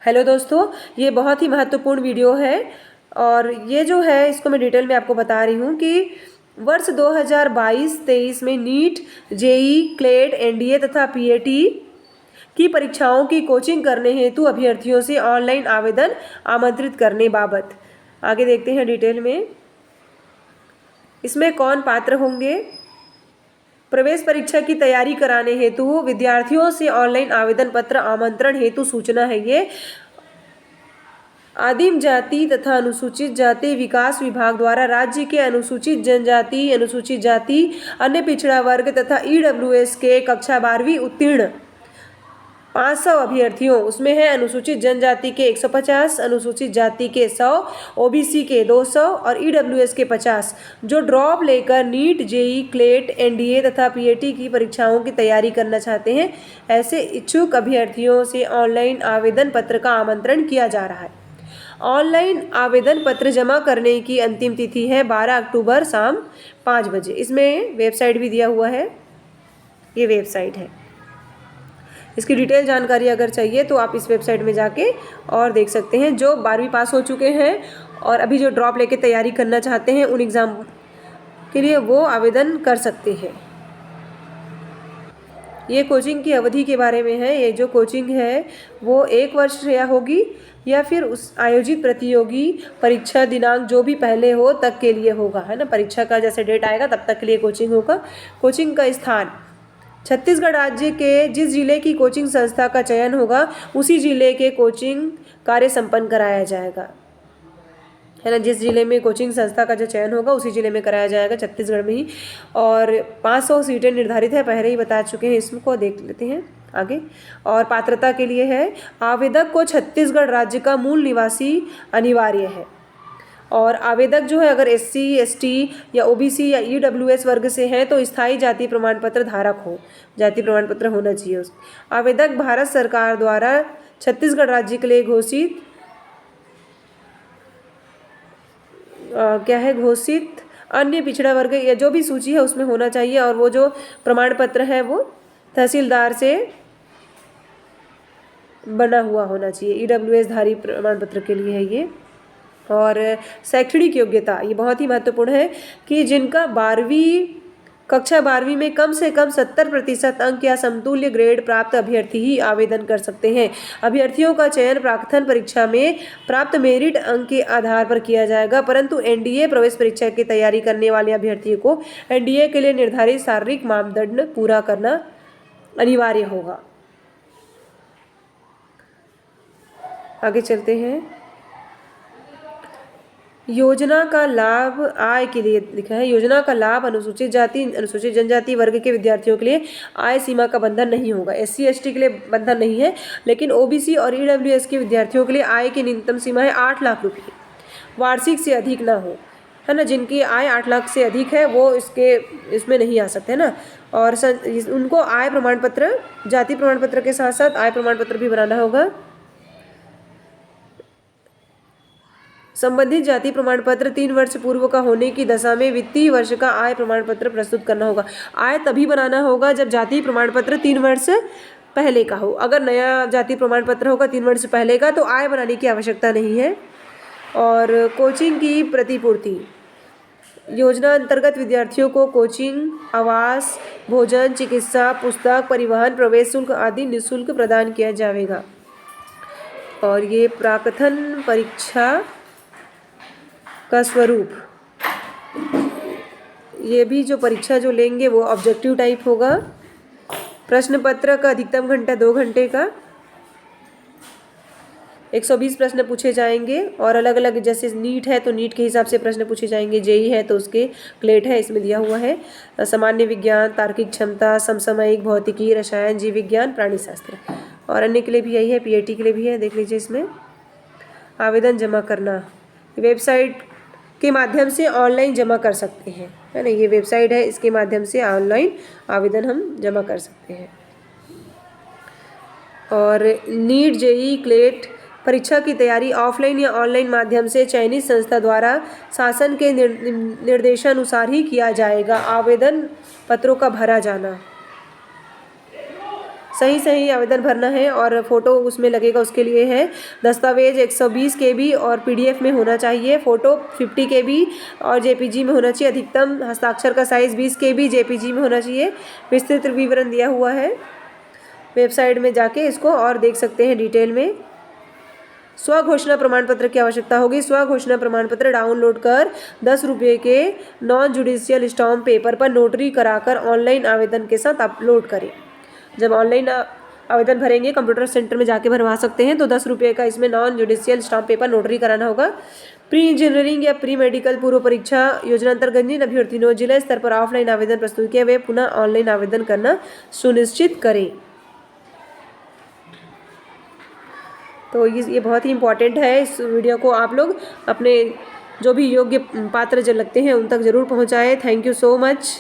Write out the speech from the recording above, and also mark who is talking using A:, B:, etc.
A: Hello दोस्तों, ये बहुत ही महत्वपूर्ण वीडियो है और ये जो है इसको मैं डिटेल में आपको बता रही हूँ कि वर्ष 2022-23 में नीट, जेई, क्लेट, एनडीए तथा पीएटी की परीक्षाओं की कोचिंग करने हेतु अभ्यर्थियों से ऑनलाइन आवेदन आमंत्रित करने बाबत आगे देखते हैं डिटेल में। इसमें कौन पात्र होंगे? प्रवेश परीक्षा की तैयारी कराने हेतु विद्यार्थियों से ऑनलाइन आवेदन पत्र आमंत्रण हेतु सूचना है। ये आदिम जाति तथा अनुसूचित जाति विकास विभाग द्वारा राज्य के अनुसूचित जनजाति, अनुसूचित जाति, अन्य पिछड़ा वर्ग तथा ईडब्ल्यूएस के कक्षा 12वीं उत्तीर्ण 500 अभ्यर्थियों, उसमें है अनुसूचित जनजाति के 150, अनुसूचित जाति के 100, ओबीसी के 200 और ईडब्ल्यूएस के 50 जो ड्रॉप लेकर नीट, जेई, क्लेट, एनडीए तथा पीएटी की परीक्षाओं की तैयारी करना चाहते हैं, ऐसे इच्छुक अभ्यर्थियों से ऑनलाइन आवेदन पत्र का आमंत्रण किया जा रहा है। ऑनलाइन आवेदन पत्र जमा करने की अंतिम तिथि है 12 अक्टूबर शाम 5 बजे। इसमें वेबसाइट भी दिया हुआ है, ये वेबसाइट है। इसकी डिटेल जानकारी अगर चाहिए तो आप इस वेबसाइट में जाके और देख सकते हैं। जो 12वीं पास हो चुके हैं और अभी जो ड्रॉप लेके तैयारी करना चाहते हैं उन एग्ज़ाम के लिए वो आवेदन कर सकते हैं। ये कोचिंग की अवधि के बारे में है। ये जो कोचिंग है वो 1 वर्ष या होगी या फिर उस आयोजित प्रतियोगी परीक्षा दिनांक जो भी पहले हो तक के लिए होगा, है ना। परीक्षा का जैसे डेट आएगा तब तक के लिए कोचिंग होगा। कोचिंग का स्थान छत्तीसगढ़ राज्य के जिस जिले की कोचिंग संस्था का चयन होगा उसी जिले के कोचिंग कार्य संपन्न कराया जाएगा, है ना। जिस जिले में कोचिंग संस्था का जो चयन होगा उसी जिले में कराया जाएगा, छत्तीसगढ़ में ही। और 500 सीटें निर्धारित है, पहले ही बता चुके हैं। इसको देख लेते हैं आगे। और पात्रता के लिए है आवेदक को छत्तीसगढ़ राज्य का मूल निवासी अनिवार्य है। और आवेदक जो है अगर एससी, एसटी या ओबीसी या ईडब्ल्यूएस वर्ग से हैं तो स्थायी जाति प्रमाण पत्र धारक हो, जाति प्रमाण पत्र होना चाहिए उसका। आवेदक भारत सरकार द्वारा छत्तीसगढ़ राज्य के लिए घोषित घोषित अन्य पिछड़ा वर्ग या जो भी सूची है उसमें होना चाहिए। और वो जो प्रमाण पत्र है वो तहसीलदार से बना हुआ होना चाहिए। ईडब्ल्यूएस धारी प्रमाण पत्र के लिए है ये। और शैक्षणिक योग्यता ये बहुत ही महत्वपूर्ण है कि जिनका कक्षा 12वीं में कम से कम 70% अंक या समतुल्य ग्रेड प्राप्त अभ्यर्थी ही आवेदन कर सकते हैं। अभ्यर्थियों का चयन प्राक्थन परीक्षा में प्राप्त मेरिट अंक के आधार पर किया जाएगा, परंतु एनडीए प्रवेश परीक्षा की तैयारी करने वाले अभ्यर्थियों को एनडीए के लिए निर्धारित शारीरिक मापदंड पूरा करना अनिवार्य होगा। आगे चलते हैं। योजना का लाभ आय के लिए लिखा है। योजना का लाभ अनुसूचित जाति, अनुसूचित जनजाति वर्ग के विद्यार्थियों के लिए आय सीमा का बंधन नहीं होगा। एससी, एसटी के लिए बंधन नहीं है, लेकिन ओबीसी और ईडब्ल्यूएस के विद्यार्थियों के लिए आय की न्यूनतम सीमा है 8 लाख रुपये, वार्षिक से अधिक ना हो, है ना। जिनकी आय 8 लाख से अधिक है वो इसमें नहीं आ सकते ना। और उनको आय प्रमाण पत्र, जाति प्रमाण पत्र के साथ साथ आय प्रमाण पत्र भी बनाना होगा। संबंधित जाति प्रमाण पत्र 3 वर्ष पूर्व का होने की दशा में वित्तीय वर्ष का आय प्रमाण पत्र प्रस्तुत करना होगा। आय तभी बनाना होगा जब जाति प्रमाण पत्र 3 वर्ष पहले का हो। अगर नया जाति प्रमाण पत्र होगा 3 वर्ष पहले का तो आय बनाने की आवश्यकता नहीं है। और कोचिंग की प्रतिपूर्ति योजना अंतर्गत विद्यार्थियों को कोचिंग, आवास, भोजन, चिकित्सा, पुस्तक, परिवहन, प्रवेश शुल्क आदि निःशुल्क प्रदान किया जाएगा। और ये प्राक्थन परीक्षा का स्वरूप, ये भी जो परीक्षा जो लेंगे वो ऑब्जेक्टिव टाइप होगा। प्रश्न पत्र का अधिकतम घंटा 2 घंटे का, 120 प्रश्न पूछे जाएंगे। और अलग अलग जैसे नीट है तो नीट के हिसाब से प्रश्न पूछे जाएंगे, जेई है तो उसके क्लेट है, इसमें दिया हुआ है। सामान्य विज्ञान, तार्किक क्षमता, समसामयिक, भौतिकी, रसायन, जीव विज्ञान, प्राणी शास्त्र। और अन्य के लिए भी यही है, पीएटी के लिए भी है। देख लीजिए। इसमें आवेदन जमा करना वेबसाइट के माध्यम से ऑनलाइन जमा कर सकते हैं, है ना। ये वेबसाइट है, इसके माध्यम से ऑनलाइन आवेदन हम जमा कर सकते हैं। और नीट, जेई, क्लेट परीक्षा की तैयारी ऑफलाइन या ऑनलाइन माध्यम से चयनित संस्था द्वारा शासन के निर्देशानुसार ही किया जाएगा। आवेदन पत्रों का भरा जाना सही सही आवेदन भरना है और फ़ोटो उसमें लगेगा, उसके लिए है। दस्तावेज 120 केबी और पीडीएफ में होना चाहिए। फ़ोटो 50 केबी और जेपीजी में होना चाहिए। अधिकतम हस्ताक्षर का साइज़ 20 केबी जेपीजी में होना चाहिए। विस्तृत विवरण दिया हुआ है, वेबसाइट में जाके इसको और देख सकते हैं डिटेल में। स्वघोषणा प्रमाण पत्र की आवश्यकता होगी। स्वघोषणा प्रमाण पत्र डाउनलोड कर 10 रुपये के नॉन जुडिशियल स्टाम्प पेपर पर नोटरी कराकर ऑनलाइन आवेदन के साथ अपलोड करें। जब ऑनलाइन आवेदन भरेंगे, कंप्यूटर सेंटर में जाके भरवा सकते हैं, तो 10 रुपये का इसमें non judicial stamp paper notary कराना होगा। प्री इंजीनियरिंग या प्री मेडिकल पूर्व परीक्षा योजना अंतर्गत जिन अभ्यर्थी ने जिला स्तर पर ऑफलाइन आवेदन प्रस्तुत किया, वे पुनः ऑनलाइन आवेदन करना सुनिश्चित करें। तो ये बहुत ही इम्पॉर्टेंट है। इस वीडियो को आप लोग अपने जो भी योग्य पात्र जो लगते हैं उन तक ज़रूर पहुँचाएँ। Thank you so much.